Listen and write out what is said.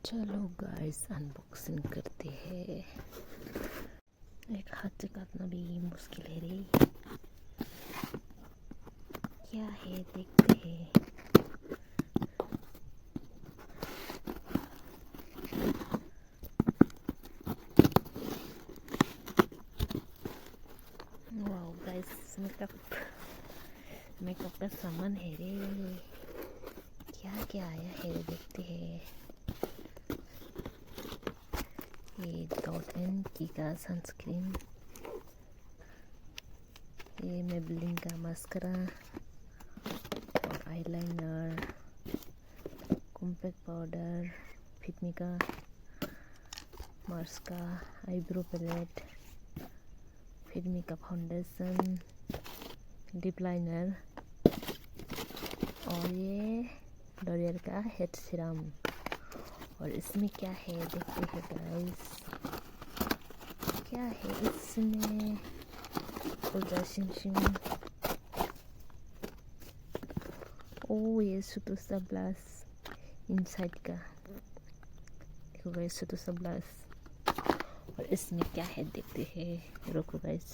चलो guys unboxing करते हैं। एक हाथ से काटना भी मुश्किल है रे। क्या है देखते हैं। वाओ गाइस मेकअप का सामान है रे। क्या क्या आया है देखते हैं। ये .N का सनस्क्रीन, ये मेबलिन का मास्कारा और आईलाइनर, कॉम्पैक्ट पाउडर, फिटमी का मार्स का आईब्रो पैलेट, फिटमी का फाउंडेशन, लिप लाइनर और ये लॉरियल का हेड सीरम। और इसमें क्या है देखते हैं गाइस। क्या है इसमें। ओ ये सुतुसा ब्लश इनसाइड का। देखो गाइस सुतुसा ब्लश। और इसमें क्या है देखते हैं। रुको गाइस।